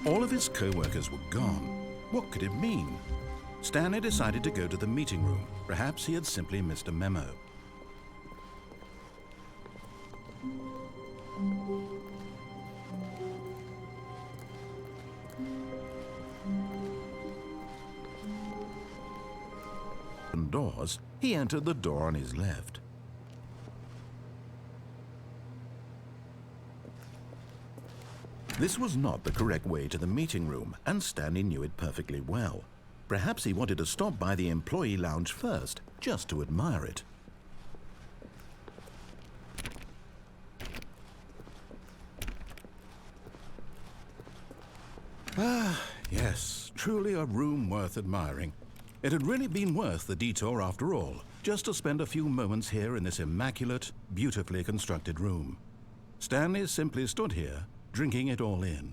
All of his co-workers were gone. What could it mean? Stanley decided to go to the meeting room. Perhaps he had simply missed a memo. Doors, he entered the door on his left. This was not the correct way to the meeting room, and Stanley knew it perfectly well. Perhaps he wanted to stop by the employee lounge first, just to admire it. Ah, yes, truly a room worth admiring. It had really been worth the detour after all, just to spend a few moments here in this immaculate, beautifully constructed room. Stanley simply stood here, drinking it all in.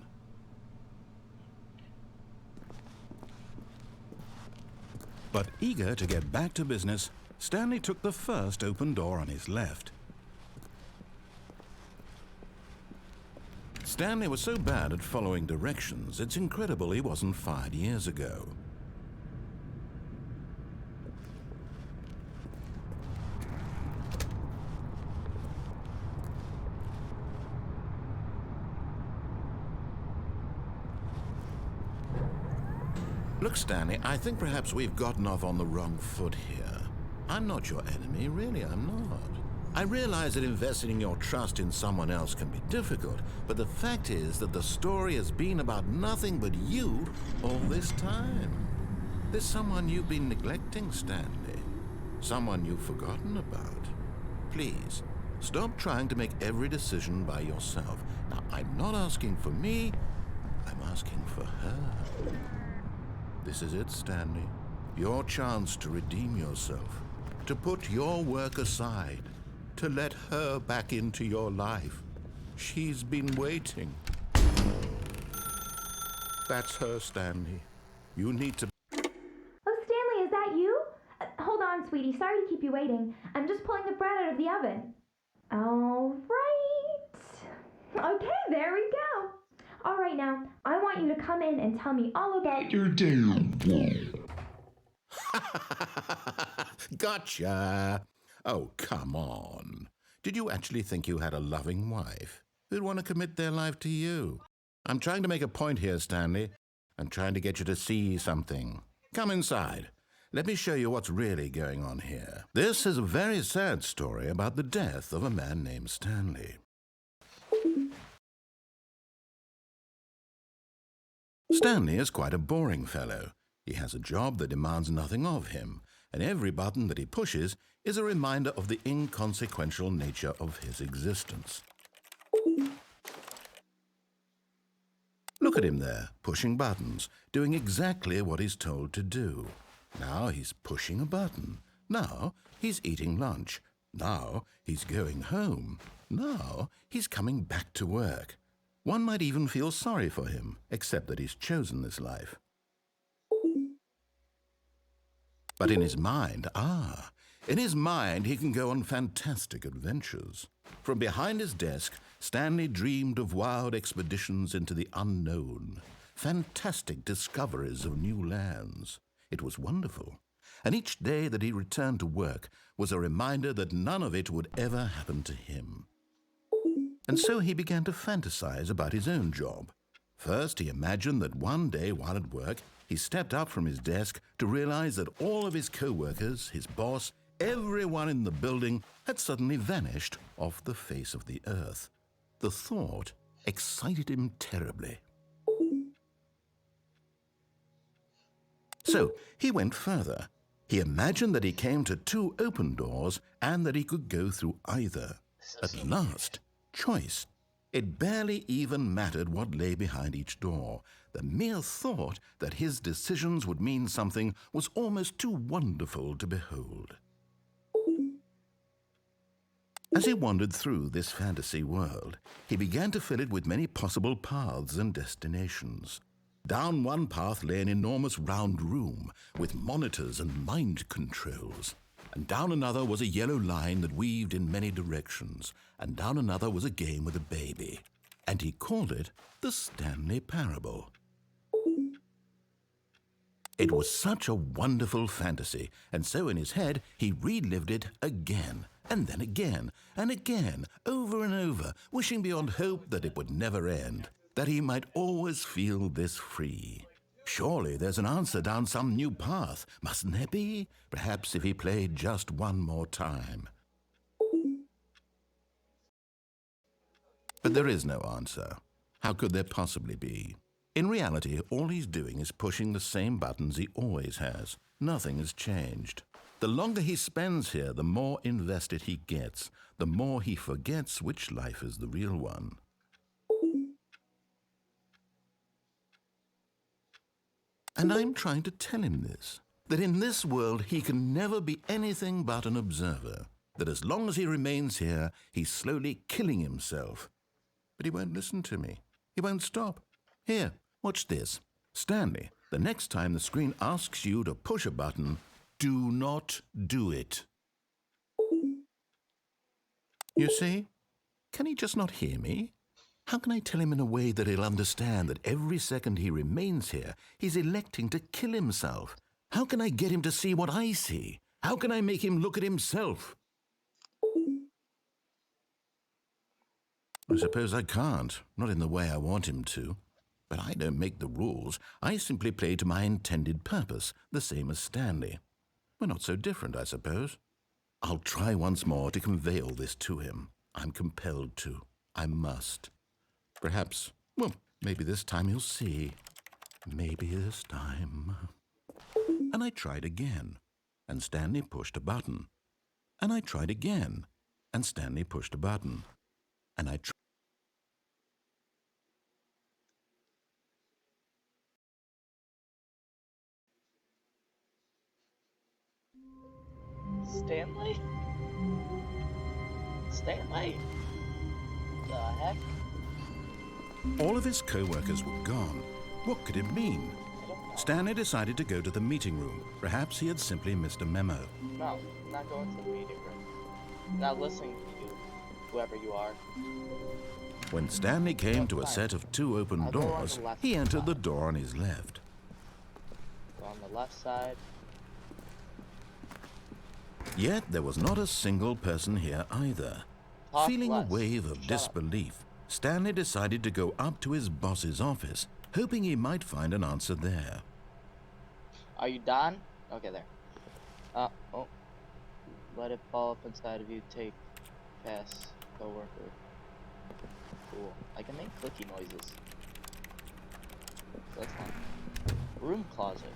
But eager to get back to business, Stanley took the first open door on his left. Stanley was so bad at following directions, it's incredible he wasn't fired years ago. Look, Stanley, I think perhaps we've gotten off on the wrong foot here. I'm not your enemy, really, I'm not. I realize that investing your trust in someone else can be difficult, but the fact is that the story has been about nothing but you all this time. There's someone you've been neglecting, Stanley. Someone you've forgotten about. Please, stop trying to make every decision by yourself. Now, I'm not asking for me, I'm asking for her. This is it, Stanley. Your chance to redeem yourself, to put your work aside, to let her back into your life. She's been waiting. That's her, Stanley. You need to... Oh, Stanley, is that you? Hold on, sweetie. Sorry to keep you waiting. I'm just pulling the bread out of the oven. All right. Okay, there we go. All right, now, I want you to come in and tell me all about your day. Gotcha. Oh, come on. Did you actually think you had a loving wife who'd want to commit their life to you? I'm trying to make a point here, Stanley. I'm trying to get you to see something. Come inside. Let me show you what's really going on here. This is a very sad story about the death of a man named Stanley. Stanley is quite a boring fellow. He has a job that demands nothing of him, and every button that he pushes is a reminder of the inconsequential nature of his existence. Look at him there, pushing buttons, doing exactly what he's told to do. Now he's pushing a button. Now he's eating lunch. Now he's going home. Now he's coming back to work. One might even feel sorry for him, except that he's chosen this life. But in his mind, he can go on fantastic adventures. From behind his desk, Stanley dreamed of wild expeditions into the unknown, fantastic discoveries of new lands. It was wonderful, and each day that he returned to work was a reminder that none of it would ever happen to him. And so he began to fantasize about his own job. First, he imagined that one day while at work, he stepped up from his desk to realize that all of his co-workers, his boss, everyone in the building had suddenly vanished off the face of the earth. The thought excited him terribly. So he went further. He imagined that he came to two open doors and that he could go through either. At last, choice. It barely even mattered what lay behind each door. The mere thought that his decisions would mean something was almost too wonderful to behold. As he wandered through this fantasy world, he began to fill it with many possible paths and destinations. Down one path lay an enormous round room with monitors and mind controls. And down another was a yellow line that weaved in many directions. And down another was a game with a baby. And he called it the Stanley Parable. It was such a wonderful fantasy, and so in his head he relived it again, and then again, and again, over and over, wishing beyond hope that it would never end, that he might always feel this free. Surely there's an answer down some new path, mustn't there be? Perhaps if he played just one more time. But there is no answer. How could there possibly be? In reality, all he's doing is pushing the same buttons he always has. Nothing has changed. The longer he spends here, the more invested he gets, the more he forgets which life is the real one. And I'm trying to tell him this, that in this world he can never be anything but an observer, that as long as he remains here, he's slowly killing himself. But he won't listen to me. He won't stop. Here, watch this. Stanley, the next time the screen asks you to push a button, do not do it. You see? Can he just not hear me? How can I tell him in a way that he'll understand that every second he remains here, he's electing to kill himself? How can I get him to see what I see? How can I make him look at himself? I suppose I can't, not in the way I want him to. But I don't make the rules. I simply play to my intended purpose, the same as Stanley. We're not so different, I suppose. I'll try once more to convey all this to him. I'm compelled to. I must. Perhaps, well, maybe this time he'll see. Maybe this time. And I tried again, and Stanley pushed a button. And I tried again, and Stanley pushed a button. And I tried. Stanley? Stanley? The heck? All of his co-workers were gone. What could it mean? Stanley decided to go to the meeting room. Perhaps he had simply missed a memo. No, I'm not going to the meeting room. I'm not listening to you, whoever you are. When Stanley came to a set of 2 open doors, he entered the door on his left. Go on the left side. Yet there was not a single person here either. Talk Feeling a less. wave of Shut up. disbelief, Stanley decided to go up to his boss's office, hoping he might find an answer there. Are you done? Okay, there. Oh. Let it fall up inside of you. Take pass coworker. Cool. I can make clicky noises. That's fine. Room closet.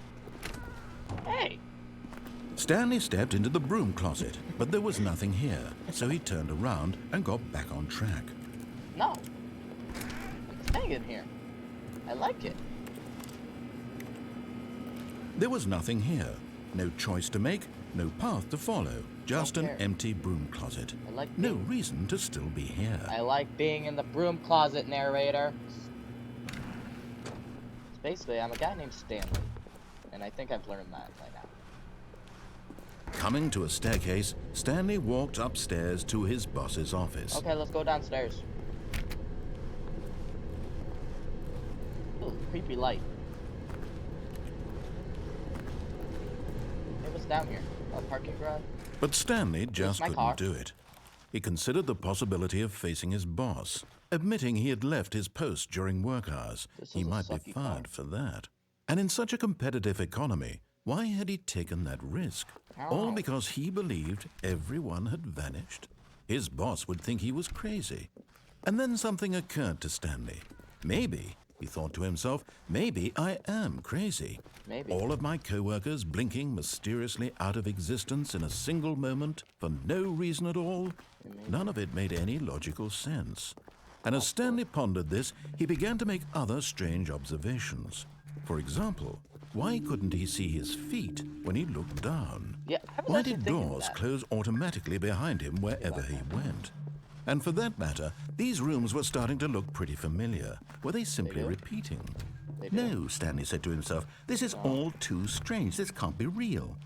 Hey! Stanley stepped into the broom closet, but there was nothing here, so he turned around and got back on track. No! I'm staying in here. I like it. There was nothing here. No choice to make, no path to follow, just an empty broom closet. I like No being- reason to still be here. I like being in the broom closet, narrator. So basically, I'm a guy named Stanley, and I think I've learned that by now. Coming to a staircase, Stanley walked upstairs to his boss's office. Okay, let's go downstairs. Ooh, creepy light. Hey, what's down here? A parking garage? But Stanley just my couldn't car. do it. He considered the possibility of facing his boss, admitting he had left his post during work hours. This He is a might be sucky car. fired for that. And in such a competitive economy, why had he taken that risk? I don't All know. because he believed everyone had vanished? His boss would think he was crazy. And then something occurred to Stanley. Maybe, he thought to himself, maybe I am crazy. Maybe. All of my co-workers blinking mysteriously out of existence in a single moment for no reason at all? None of it made any logical sense. And as Stanley pondered this, he began to make other strange observations. For example, why couldn't he see his feet when he looked down? Yeah, I was Why actually did thinking doors that. close automatically behind him wherever he went? And for that matter, these rooms were starting to look pretty familiar. Were they simply do? repeating? They do. No, Stanley said to himself, this is all too strange. This can't be real.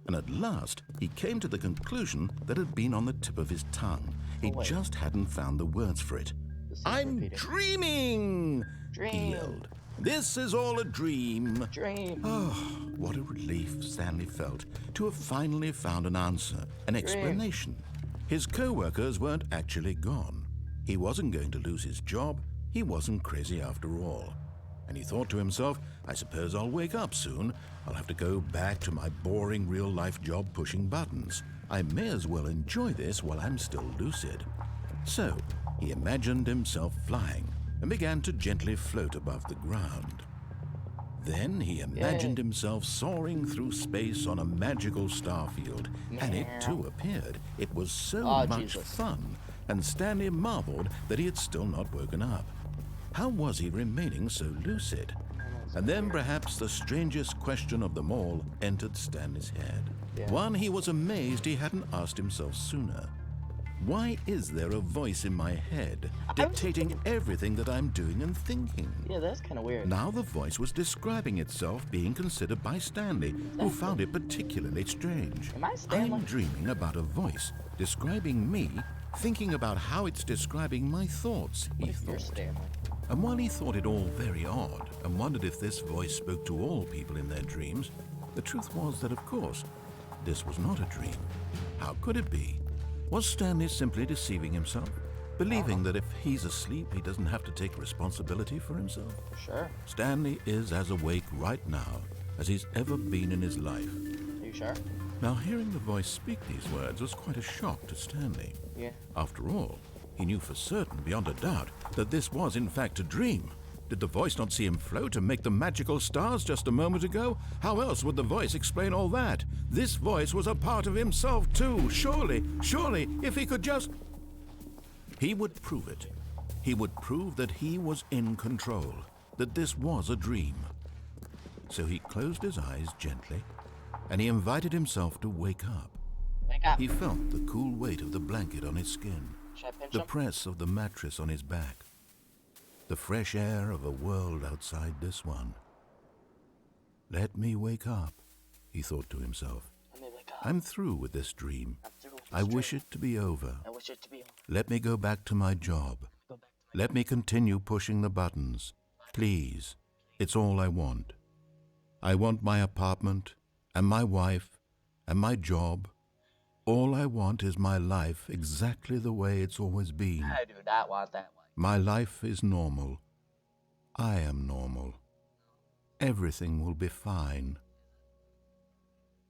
And at last, he came to the conclusion that had been on the tip of his tongue. He wait. just hadn't found the words for it. This is I'm repeating. dreaming! Dream. He yelled. This is all a dream. Dream. Oh, what a relief Stanley felt to have finally found an answer, an explanation. His co-workers weren't actually gone. He wasn't going to lose his job. He wasn't crazy after all. And he thought to himself, I suppose I'll wake up soon. I'll have to go back to my boring real-life job pushing buttons. I may as well enjoy this while I'm still lucid. So, he imagined himself flying and began to gently float above the ground. Then he imagined himself soaring through space on a magical star field, and it too appeared. It was so much fun, and Stanley marveled that he had still not woken up. How was he remaining so lucid? And then perhaps the strangest question of them all entered Stanley's head. One he was amazed he hadn't asked himself sooner. Why is there a voice in my head dictating everything that I'm doing and thinking? Yeah, that's kind of weird. Now the voice was describing itself being considered by Stanley, who found it particularly strange. Am I Stanley? I'm dreaming about a voice describing me, thinking about how it's describing my thoughts, he You're thought. Stanley. And while he thought it all very odd and wondered if this voice spoke to all people in their dreams, the truth was that, of course, this was not a dream. How could it be? Was Stanley simply deceiving himself, believing that if he's asleep, he doesn't have to take responsibility for himself? Sure. Stanley is as awake right now as he's ever been in his life. Are you sure? Now, hearing the voice speak these words was quite a shock to Stanley. Yeah. After all, he knew for certain, beyond a doubt, that this was in fact a dream. Did the voice not see him float and make the magical stars just a moment ago? How else would the voice explain all that? This voice was a part of himself too. Surely, if he could just... He would prove it. He would prove that he was in control, that this was a dream. So he closed his eyes gently, and he invited himself to wake up. Wake up. He felt the cool weight of the blanket on his skin, Should I pinch the him? press of the mattress on his back, the fresh air of a world outside this one. Let me wake up, he thought to himself. Let me wake up. I'm through with this dream. I'm through with I this wish dream. it to be over. I wish it to be over. Let me go back to my job. Go back to my Let me continue pushing the buttons. Please, it's all I want. I want my apartment, and my wife, and my job. All I want is my life exactly the way it's always been. I do not want that one. My life is normal. I am normal. Everything will be fine.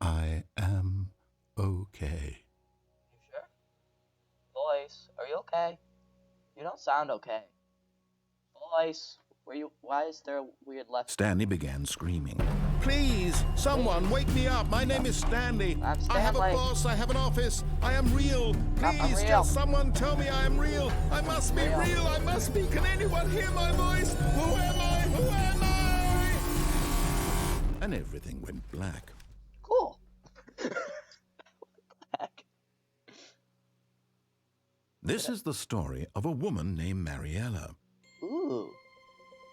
I am okay. You sure? Voice, are you okay? You don't sound okay. Voice, why is there a weird left? Stanley began screaming. Please, someone wake me up. My name is Stanley. I'm I have a Stanley. boss. I have an office. I am real. I'm Please, real. just someone tell me I am real. I must be real. I must be. Can anyone hear my voice? Who am I? Who am I? And everything went black. Cool. Black. This is the story of a woman named Mariella. Ooh.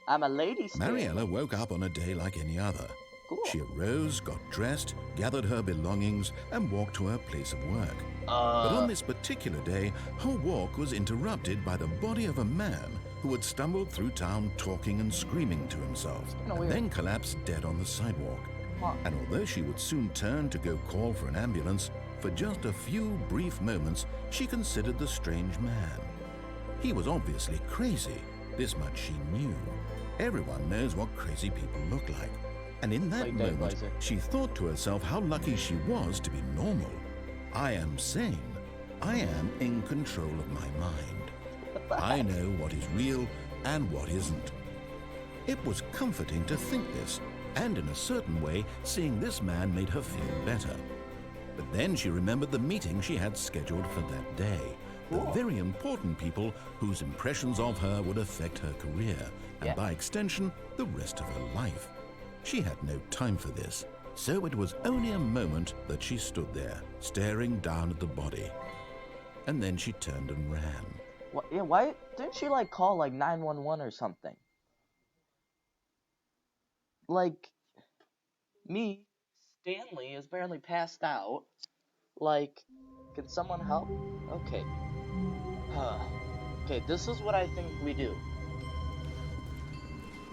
I'm a lady Stanley. Mariella woke up on a day like any other. Cool. She arose, got dressed, gathered her belongings, and walked to her place of work. But on this particular day, her walk was interrupted by the body of a man who had stumbled through town talking and screaming to himself, kinda and weird. then collapsed dead on the sidewalk. Huh. And although she would soon turn to go call for an ambulance, for just a few brief moments, she considered the strange man. He was obviously crazy. This much she knew. Everyone knows what crazy people look like. And in that Like that, moment, Liza. she thought to herself how lucky she was to be normal. I am sane. I am in control of my mind. I know what is real and what isn't. It was comforting to think this, and in a certain way, seeing this man made her feel better. But then she remembered the meeting she had scheduled for that day. The very important people whose impressions of her would affect her career, and Yeah. by extension, the rest of her life. She had no time for this, so it was only a moment that she stood there, staring down at the body. And then she turned and ran. What, yeah, why didn't she like call like 911 or something? Like me, Stanley is barely passed out. Like, can someone help? Okay. Okay, this is what I think we do.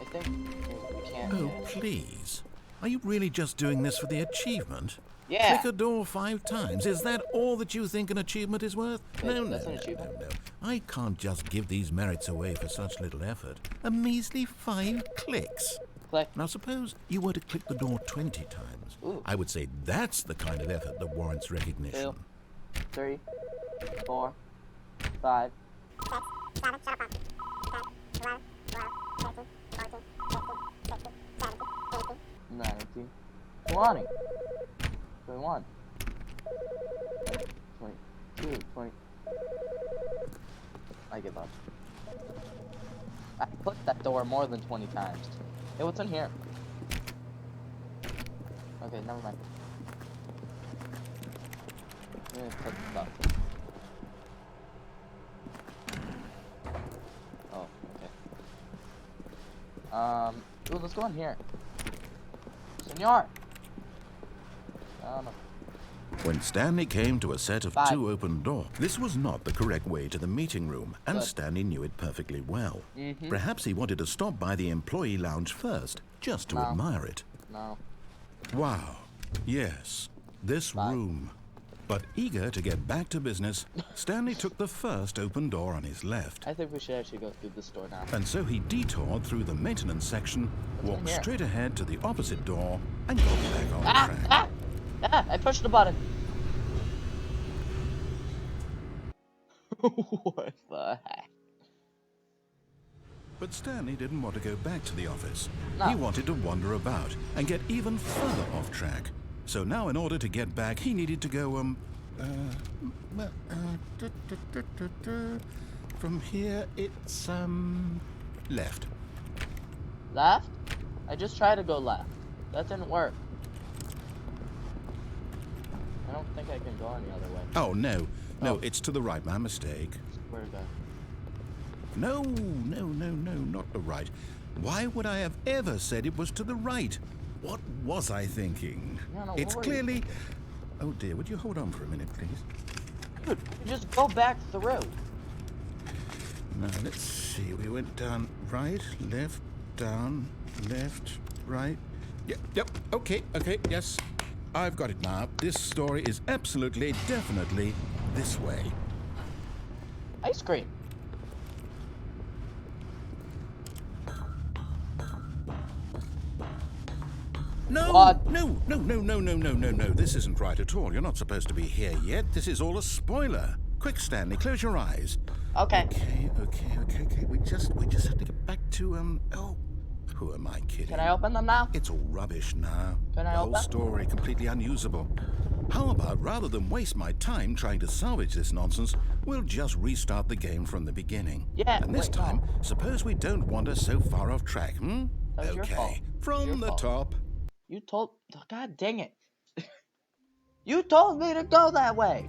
I think we can't. Oh, yet. please. Are you really just doing this for the achievement? Yeah. Click a door 5 times. Is that all that you think an achievement is worth? No, no, That's an no, achievement. no, no. I can't just give these merits away for such little effort. A measly 5 clicks. Click. Now suppose you were to click the door 20 times. Ooh. I would say that's the kind of effort that warrants recognition. 2, 3, 4, 5. 19, 20, 21, 22, 20. I give up. I clicked that door more than 20 times. Hey, what's in here? Okay, never mind. I'm gonna click stuff. Oh, okay. Ooh, let's go in here. Senor! No. When Stanley came to a set of 5. 2 open doors, this was not the correct way to the meeting room, and Good. Stanley knew it perfectly well. Mm-hmm. Perhaps he wanted to stop by the employee lounge first, just to No. admire it. No. Wow. Yes, this 5. room. But eager to get back to business, Stanley took the first open door on his left. I think we should actually go through this door now. And so he detoured through the maintenance section, in walked here? straight ahead to the opposite door, and got back on track. I pushed the button. What the heck? But Stanley didn't want to go back to the office. No. He wanted to wander about and get even further off track. So now in order to get back, he needed to go, from here, it's, left. Left? I just tried to go left. That didn't work. I don't think I can go any other way. Oh, no. No, Oh. it's to the right. My mistake. Where to go? No, not the right. Why would I have ever said it was to the right? What was I thinking? No, It's what were you clearly... Oh, dear, would you hold on for a minute, please? Dude, you just go back through. Now, let's see. We went down right, left, down, left, right. Yep, okay, yes. I've got it now. This story is absolutely, definitely this way. Ice cream. No, What? no. This isn't right at all. You're not supposed to be here yet. This is all a spoiler. Quick, Stanley, close your eyes. Okay. Okay. We just have to get back to, oh, who am I kidding? Can I open them now? It's all rubbish now. Can I The whole open? story completely unusable. How about, rather than waste my time trying to salvage this nonsense, we'll just restart the game from the beginning. Yeah, And this wait, time, no. suppose we don't wander so far off track, hmm? That was your fault. Okay, It was from your the fault. top. You told... God dang it. You told me to go that way.